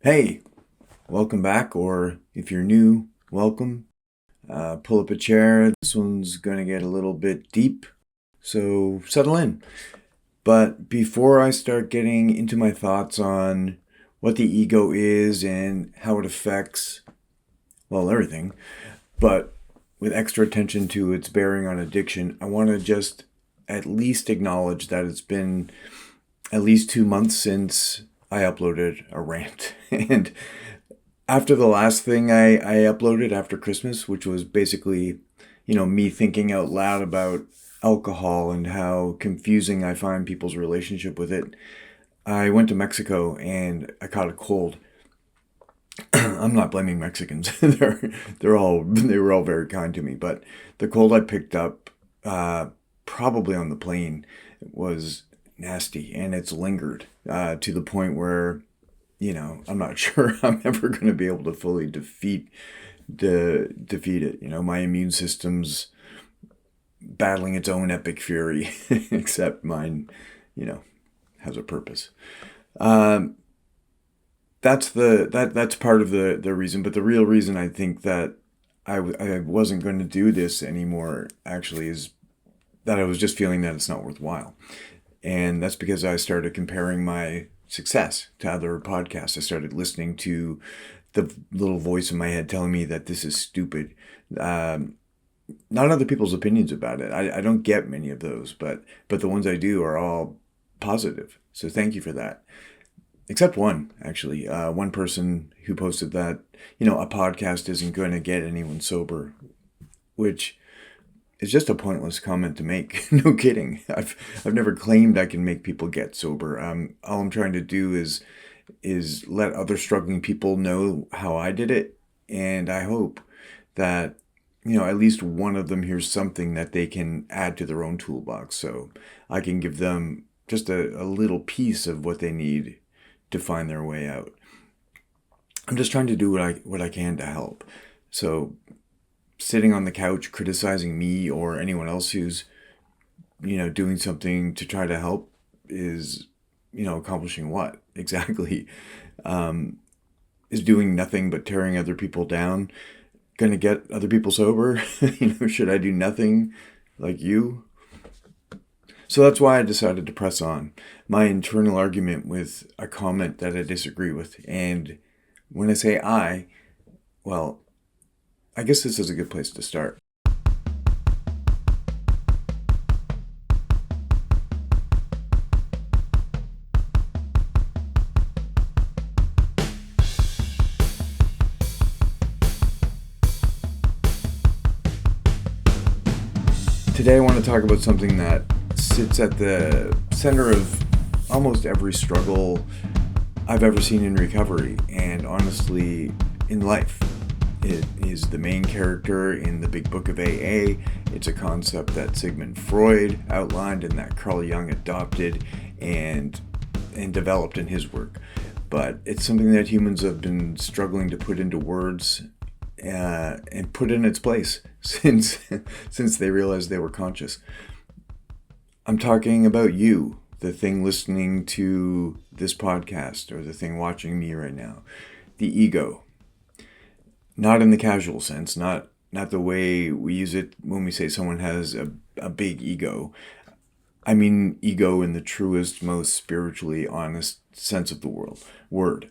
Hey, welcome back, or if you're new, welcome. Pull up a chair. This one's going to get a little bit deep, so settle in. But before I start getting into my thoughts on what the ego is and how it affects, well, everything, but with extra attention to its bearing on addiction, I want to just at least acknowledge that it's been at least 2 months since I uploaded a rant. And after the last thing I uploaded after Christmas, which was basically, me thinking out loud about alcohol and how confusing I find people's relationship with it, I went to Mexico and I caught a cold. I'm not blaming Mexicans. They were all very kind to me, but the cold I picked up, probably on the plane, was nasty, and it's lingered to the point where I'm not sure I'm ever going to be able to fully defeat it. My immune system's battling its own epic fury, except mine, you know, has a purpose. Um, that's part of the reason, but the real reason I think that I wasn't going to do this anymore actually is that I was just feeling that it's not worthwhile. And that's because I started comparing my success to other podcasts. I started listening to the little voice in my head telling me that this is stupid. Um, Not other people's opinions about it. I don't get many of those, but the ones I do are all positive. So thank you for that. Except one, actually. One person who posted that, a podcast isn't going to get anyone sober, which is just a pointless comment to make. No kidding. I've never claimed I can make people get sober. All I'm trying to do is let other struggling people know how I did it, and I hope that at least one of them hears something that they can add to their own toolbox, so I can give them just a little piece of what they need to find their way out. I'm just trying to do what I can to help. So sitting on the couch criticizing me or anyone else who's doing something to try to help is accomplishing what exactly? um, is doing nothing but tearing other people down going to get other people sober? Should I do nothing like you? So that's why I decided to press on my internal argument with a comment that I disagree with. And when I say well, I guess this is a good place to start. Today I want to talk about something that sits at the center of almost every struggle I've ever seen in recovery, and honestly, in life. It is the main character in the Big Book of AA. It's a concept that Sigmund Freud outlined and that Carl Jung adopted and developed in his work. But it's something that humans have been struggling to put into words and put in its place since since they realized they were conscious. I'm talking about you, the thing listening to this podcast or the thing watching me right now. The ego. Not in the casual sense, not the way we use it when we say someone has a big ego. I mean ego in the truest, most spiritually honest sense of the word.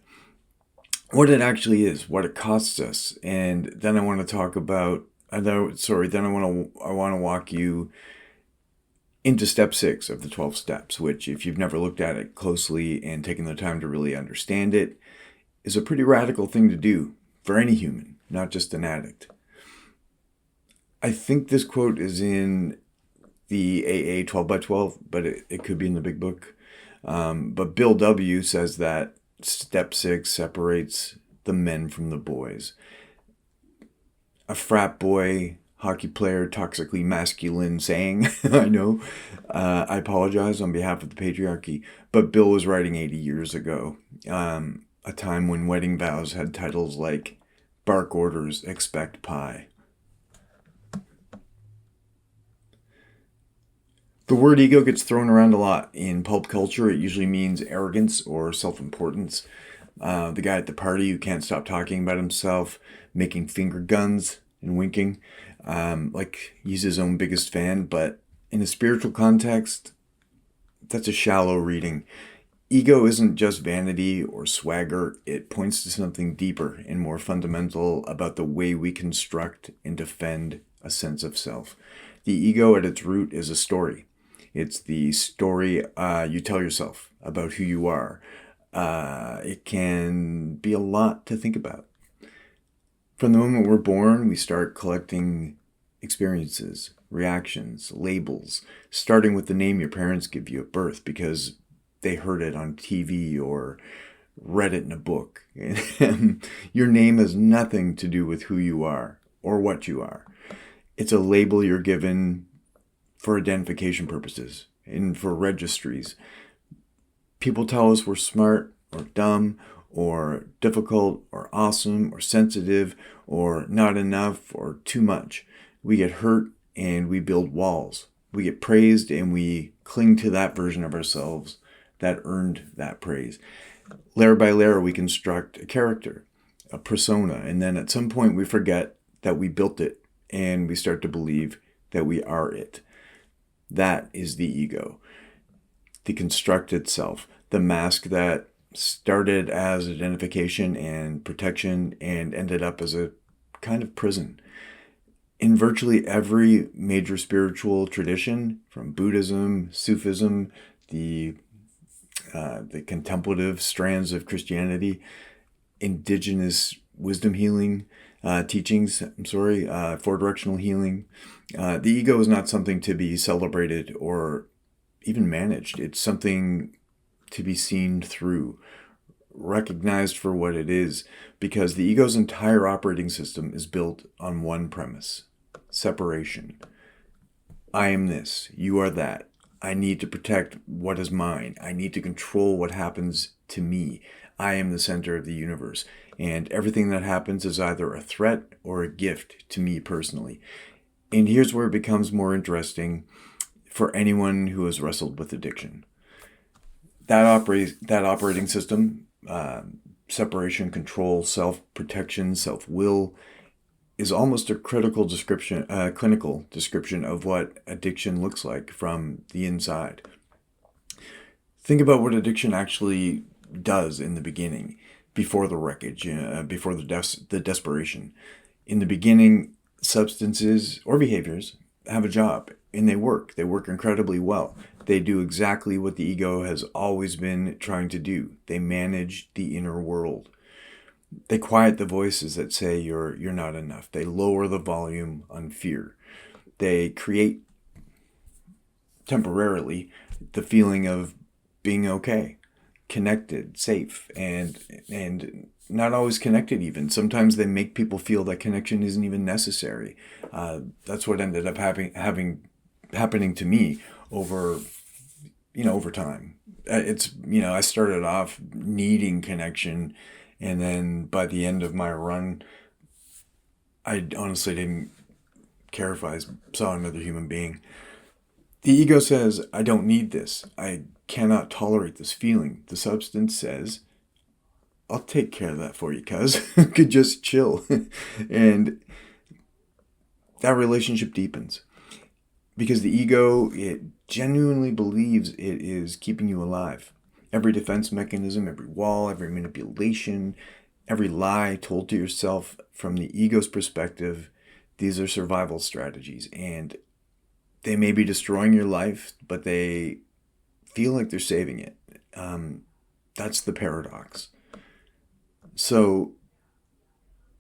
What it actually is, what it costs us, and then I want to talk about. Then I want to walk you into step 6 of the 12 steps, which, if you've never looked at it closely and taken the time to really understand it, is a pretty radical thing to do for any human, not just an addict. I think this quote is in the AA 12 by 12, but it could be in the big book. But Bill W. says that step 6 separates the men from the boys. A frat boy, hockey player, toxically masculine saying, I know. I apologize on behalf of the patriarchy, but Bill was writing 80 years ago, a time when wedding vows had titles like bark orders, expect pie. The word ego gets thrown around a lot in pulp culture. It usually means arrogance or self-importance. The guy at the party who can't stop talking about himself, making finger guns and winking, like he's his own biggest fan. But in a spiritual context, that's a shallow reading. Ego isn't just vanity or swagger, it points to something deeper and more fundamental about the way we construct and defend a sense of self. The ego at its root is a story. It's the story you tell yourself about who you are. It can be a lot to think about. From the moment we're born, we start collecting experiences, reactions, labels, starting with the name your parents give you at birth because they heard it on TV or read it in a book. Your name has nothing to do with who you are or what you are. It's a label you're given for identification purposes and for registries. People tell us we're smart or dumb or difficult or awesome or sensitive or not enough or too much. We get hurt and we build walls. We get praised and we cling to that version of ourselves that earned that praise. Layer by layer, we construct a character, a persona, and then at some point we forget that we built it and we start to believe that we are it. That is the ego, the constructed self, the mask that started as identification and protection and ended up as a kind of prison. In virtually every major spiritual tradition, from Buddhism, Sufism, the contemplative strands of Christianity, indigenous wisdom healing teachings, four-directional healing. The ego is not something to be celebrated or even managed. It's something to be seen through, recognized for what it is, because the ego's entire operating system is built on one premise: separation. I am this, you are that. I need to protect what is mine. I need to control what happens to me. I am the center of the universe, and everything that happens is either a threat or a gift to me personally. And here's where it becomes more interesting for anyone who has wrestled with addiction. That operating system, separation, control, self-protection, self-will, is almost a clinical description of what addiction looks like from the inside. Think about what addiction actually does in the beginning, before the wreckage, before the desperation. In the beginning, substances or behaviors have a job and they work. They work incredibly well. They do exactly what the ego has always been trying to do. They manage the inner world. They quiet the voices that say you're not enough. They lower the volume on fear. They create temporarily the feeling of being okay, connected, safe, and not always connected even. Sometimes they make people feel that connection isn't even necessary. That's what ended up happening to me over time. I started off needing connection, and then by the end of my run, I honestly didn't care if I saw another human being. The ego says, I don't need this. I cannot tolerate this feeling. The substance says, I'll take care of that for you, cuz. Could just chill. And that relationship deepens. Because the ego, it genuinely believes it is keeping you alive. Every defense mechanism, every wall, every manipulation, every lie told to yourself from the ego's perspective, these are survival strategies. And they may be destroying your life, but they feel like they're saving it. That's the paradox. So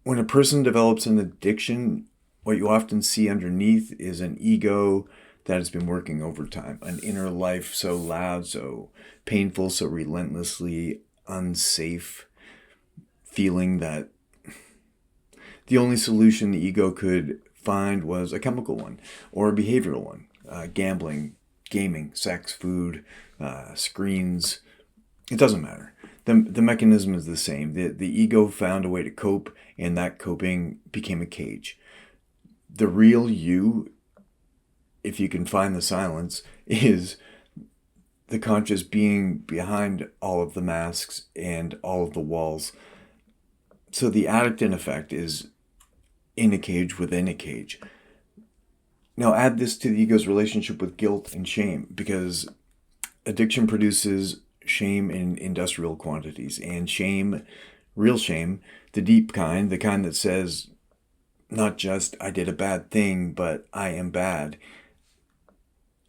when a person develops an addiction, what you often see underneath is an ego that has been working overtime, an inner life so loud, so painful, so relentlessly unsafe, feeling that the only solution the ego could find was a chemical one or a behavioral one. Gambling, gaming, sex, food, screens. It doesn't matter. The mechanism is the same. The ego found a way to cope, and that coping became a cage. The real you, if you can find the silence, is the conscious being behind all of the masks and all of the walls. So the addictive effect is in a cage within a cage. Now add this to the ego's relationship with guilt and shame, because addiction produces shame in industrial quantities, and shame, real shame, the deep kind, the kind that says not just I did a bad thing, but I am bad,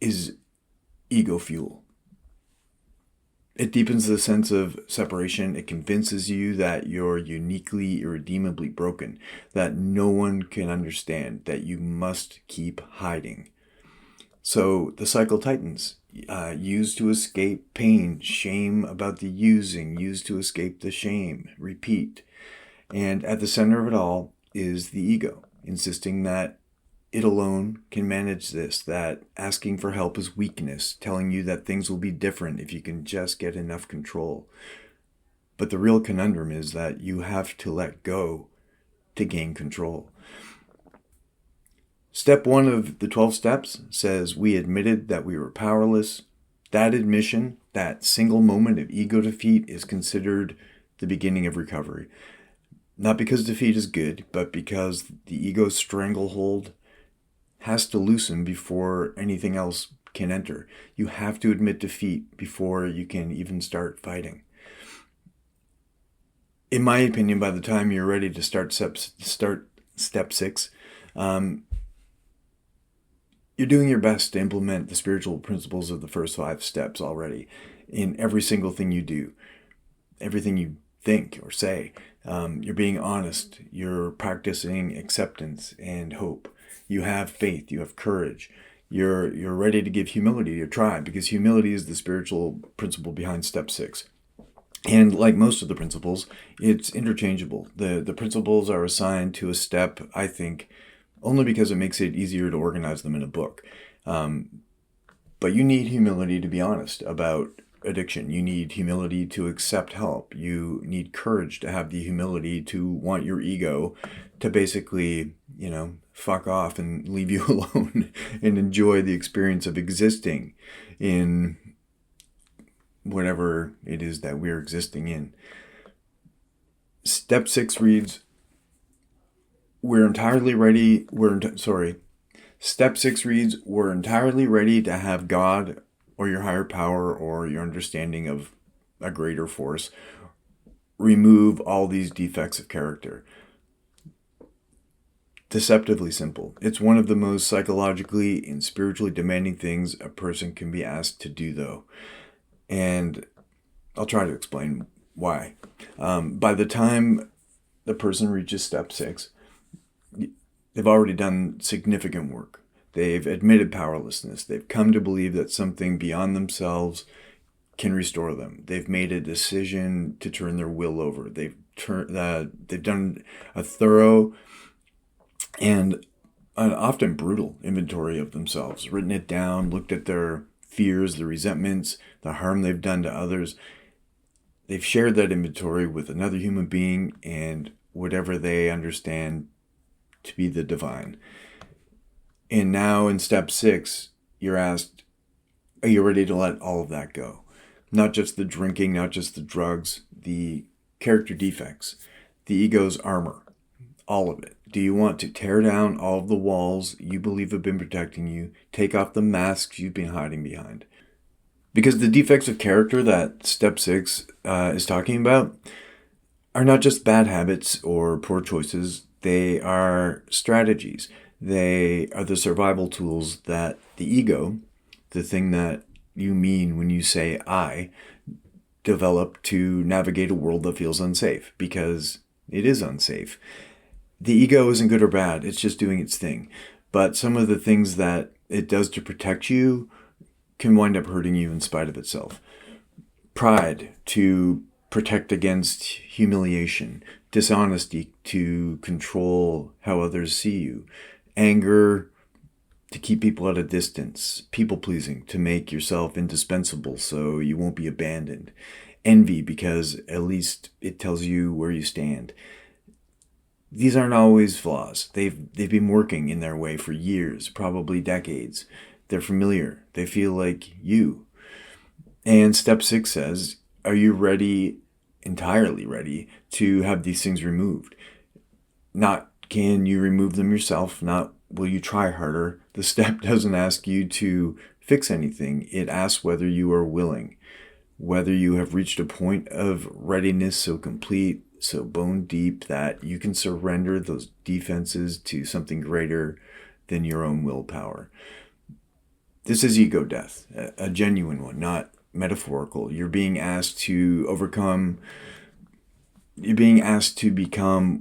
is ego fuel. It deepens the sense of separation. It convinces you that you're uniquely, irredeemably broken, that no one can understand, that you must keep hiding. So the cycle tightens. Used to escape pain, shame about the using, used to escape the shame, repeat. And at the center of it all is the ego, insisting that it alone can manage this, that asking for help is weakness, telling you that things will be different if you can just get enough control. But the real conundrum is that you have to let go to gain control. Step 1 of the 12 steps says we admitted that we were powerless. That admission, that single moment of ego defeat, is considered the beginning of recovery. Not because defeat is good, but because the ego's stranglehold has to loosen before anything else can enter. You have to admit defeat before you can even start fighting. In my opinion, by the time you're ready to start step 6, you're doing your best to implement the spiritual principles of the first 5 steps already in every single thing you do, everything you think or say. You're being honest. You're practicing acceptance and hope. You have faith. You have courage. You're ready to give humility to your tribe, because humility is the spiritual principle behind step 6. And like most of the principles, it's interchangeable. The principles are assigned to a step, I think, only because it makes it easier to organize them in a book. But you need humility to be honest about addiction. You need humility to accept help. You need courage to have the humility to want your ego to basically, fuck off and leave you alone and enjoy the experience of existing in whatever it is that we're existing in. Step 6 reads, Step 6 reads, we're entirely ready to have God or your higher power or your understanding of a greater force remove all these defects of character. Deceptively simple. It's one of the most psychologically and spiritually demanding things a person can be asked to do, though. And I'll try to explain why. By the time the person reaches step 6, they've already done significant work. They've admitted powerlessness. They've come to believe that something beyond themselves can restore them. They've made a decision to turn their will over. They've done a thorough and an often brutal inventory of themselves, written it down, looked at their fears, the resentments, the harm they've done to others. They've shared that inventory with another human being and whatever they understand to be the divine. And now in step 6, you're asked, are you ready to let all of that go? Not just the drinking, not just the drugs, the character defects, the ego's armor, all of it. Do you want to tear down all of the walls you believe have been protecting you, take off the masks you've been hiding behind? Because the defects of character that step 6 is talking about are not just bad habits or poor choices. They are strategies. They are the survival tools that the ego, the thing that you mean when you say I, develop to navigate a world that feels unsafe, because it is unsafe. The ego isn't good or bad. It's just doing its thing. But some of the things that it does to protect you can wind up hurting you in spite of itself. Pride, to protect against humiliation. Dishonesty, to control how others see you. Anger, to keep people at a distance. People-pleasing, to make yourself indispensable so you won't be abandoned. Envy, because at least it tells you where you stand. These aren't always flaws. They've been working in their way for years, probably decades. They're familiar. They feel like you. And step 6 says, are you ready, entirely ready, to have these things removed? Not can you remove them yourself, not will you try harder. The step doesn't ask you to fix anything. It asks whether you are willing, whether you have reached a point of readiness so complete, so bone deep that you can surrender those defenses to something greater than your own willpower. This is ego death, a genuine one, not metaphorical. You're being asked to become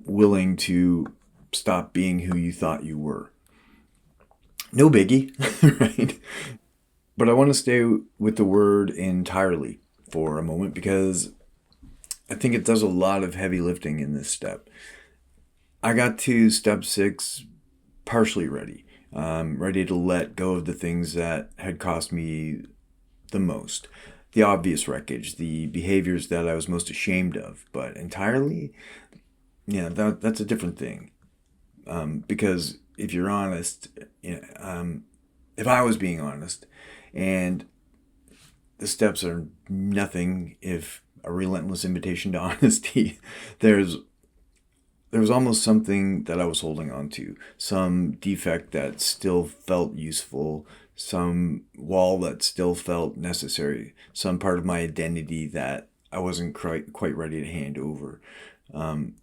willing to stop being who you thought you were. No biggie, right? But I want to stay with the word entirely for a moment because I think it does a lot of heavy lifting in this step. I got to step 6 partially ready, ready to let go of the things that had cost me the most. The obvious wreckage, the behaviors that I was most ashamed of, but entirely, yeah, that's a different thing. Because if you're honest, if I was being honest, and the steps are nothing if a relentless invitation to honesty, there was almost something that I was holding on to, some defect that still felt useful, some wall that still felt necessary, some part of my identity that I wasn't quite ready to hand over. I'm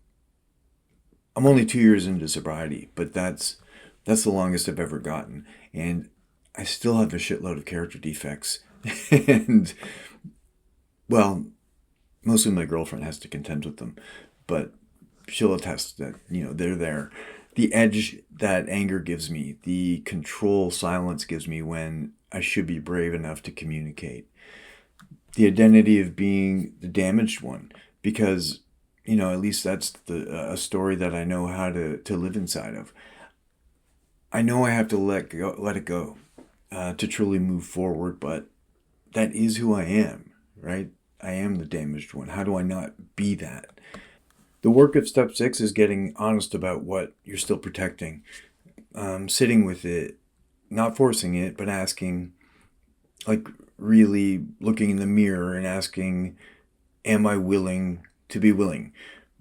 only 2 years into sobriety, but that's the longest I've ever gotten, and I still have a shitload of character defects, and well, mostly my girlfriend has to contend with them, but she'll attest that they're there. The edge that anger gives me, the control silence gives me when I should be brave enough to communicate. The identity of being the damaged one, because at least that's a story that I know how to live inside of. I know I have to let it go, to truly move forward, but that is who I am, right? I am the damaged one. How do I not be that? The work of step 6 is getting honest about what you're still protecting, sitting with it, not forcing it, but asking, like really looking in the mirror and asking, am I willing to be willing?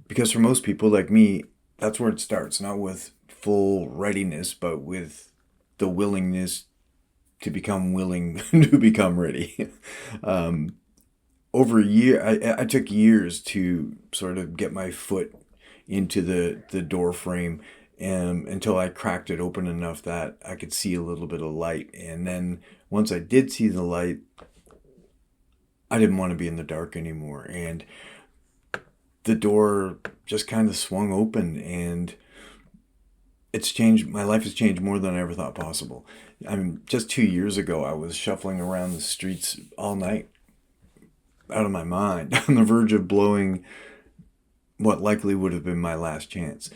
Because for most people like me, that's where it starts, not with full readiness, but with the willingness to become willing to become ready. Over a year, I took years to sort of get my foot into the door frame, until I cracked it open enough that I could see a little bit of light. And then once I did see the light, I didn't want to be in the dark anymore. And the door just kind of swung open, and it's changed. My life has changed more than I ever thought possible. I mean, just 2 years ago, I was shuffling around the streets all night, out of my mind, on the verge of blowing what likely would have been my last chance.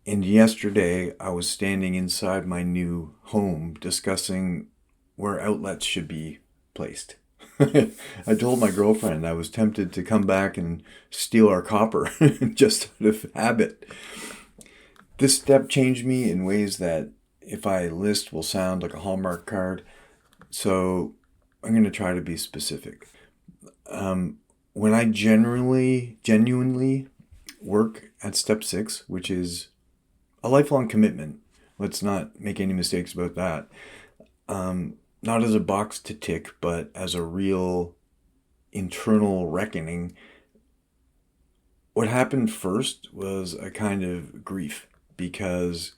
And yesterday, I was standing inside my new home discussing where outlets should be placed. I told my girlfriend I was tempted to come back and steal our copper just out of habit. This step changed me in ways that, if I list, will sound like a Hallmark card. So I'm going to try to be specific. When I genuinely work at step 6, which is a lifelong commitment, let's not make any mistakes about that. Not as a box to tick, but as a real internal reckoning. What happened first was a kind of grief, because,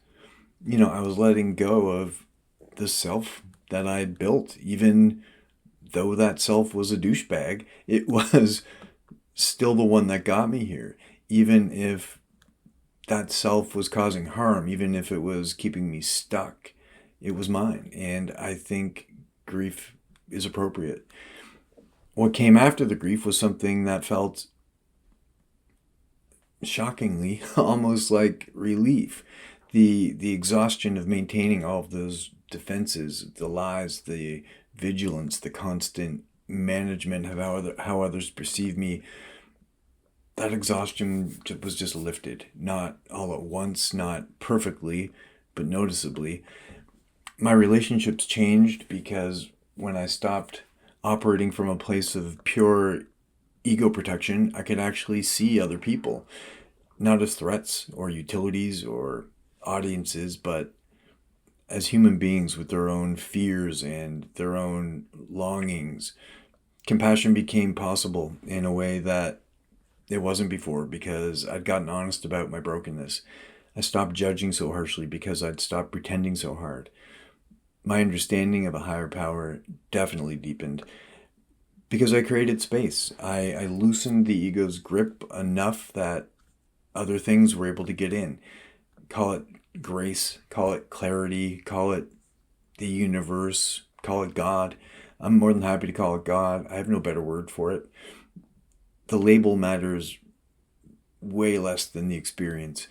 I was letting go of the self that I'd built. Even though that self was a douchebag, it was still the one that got me here. Even if that self was causing harm, even if it was keeping me stuck, it was mine. And I think grief is appropriate. What came after the grief was something that felt shockingly almost like relief. The exhaustion of maintaining all of those defenses, the lies, the vigilance, the constant management of how others perceive me, that exhaustion was just lifted. Not all at once, not perfectly, but noticeably. My relationships changed because when I stopped operating from a place of pure ego protection, I could actually see other people, not as threats or utilities or audiences, but as human beings with their own fears and their own longings. Compassion became possible in a way that it wasn't before because I'd gotten honest about my brokenness. I stopped judging so harshly because I'd stopped pretending so hard. My understanding of a higher power definitely deepened because I created space. I loosened the ego's grip enough that other things were able to get in. Call it grace, call it clarity, call it the universe, call it God. I'm more than happy to call it God. I have no better word for it. The label matters way less than the experience.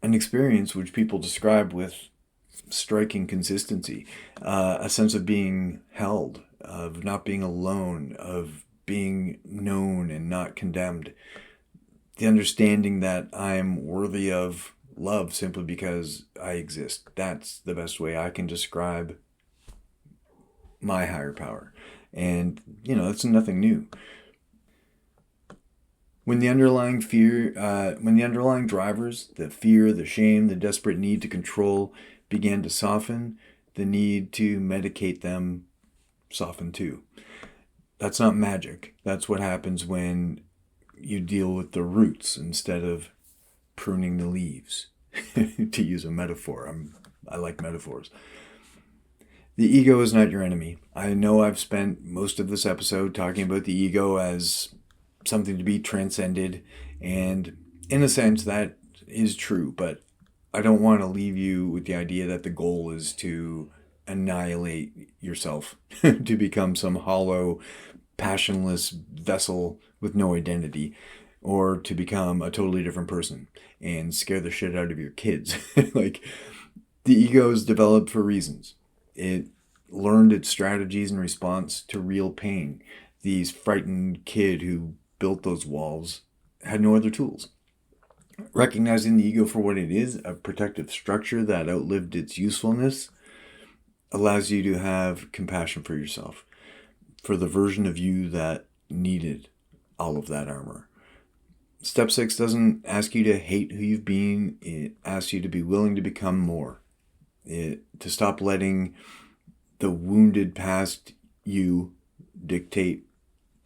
An experience which people describe with striking consistency, a sense of being held, of not being alone, of being known and not condemned. The understanding that I'm worthy of love simply because I exist. That's the best way I can describe my higher power. And, that's nothing new. When the underlying drivers, the fear, the shame, the desperate need to control began to soften, the need to medicate them softened too. That's not magic. That's what happens when you deal with the roots instead of pruning the leaves, to use a metaphor. I like metaphors. The ego is not your enemy. I know I've spent most of this episode talking about the ego as something to be transcended, and in a sense that is true, but I don't want to leave you with the idea that the goal is to annihilate yourself, to become some hollow, passionless vessel with no identity, or to become a totally different person and scare the shit out of your kids. Like, the ego is developed for reasons. It learned its strategies in response to real pain. The frightened kid who built those walls had no other tools. Recognizing the ego for what it is, a protective structure that outlived its usefulness, allows you to have compassion for yourself, for the version of you that needed all of that armor. Step 6 doesn't ask you to hate who you've been. It asks you to be willing to become more. To stop letting the wounded past you dictate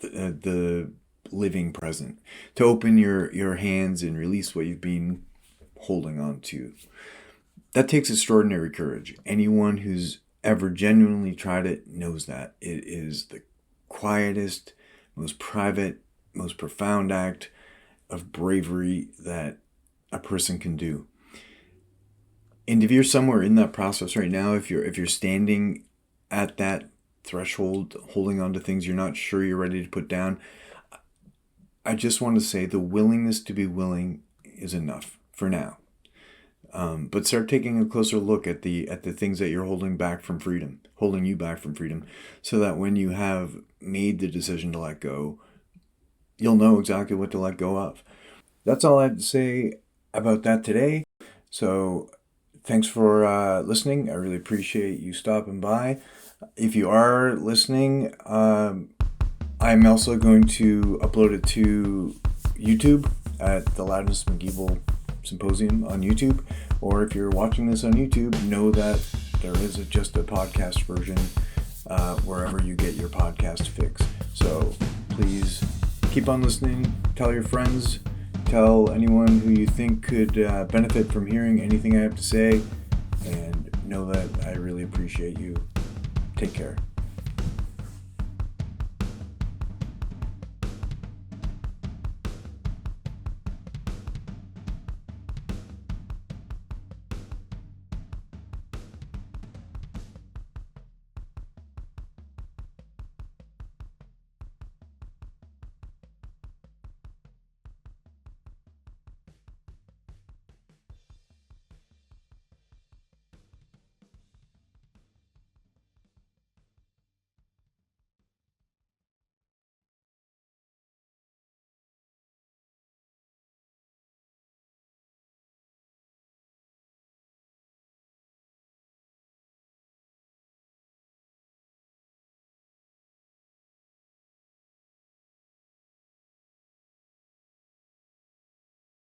the living present. To open your hands and release what you've been holding on to. That takes extraordinary courage. Anyone who's ever genuinely tried it knows that. It is the quietest, most private, most profound act of bravery that a person can do. And if you're somewhere in that process right now, if you're standing at that threshold, holding on to things you're not sure you're ready to put down, I just want to say the willingness to be willing is enough for now. But start taking a closer look at the things that you're holding you back from freedom, so that when you have made the decision to let go, you'll know exactly what to let go of. That's all I have to say about that today. So thanks for listening. I really appreciate you stopping by. If you are listening, I'm also going to upload it to YouTube at the Loudness McGeevil Symposium on YouTube. Or if you're watching this on YouTube, know that there is just a podcast version wherever you get your podcast fix. So please keep on listening. Tell your friends. Tell anyone who you think could benefit from hearing anything I have to say. And know that I really appreciate you. Take care.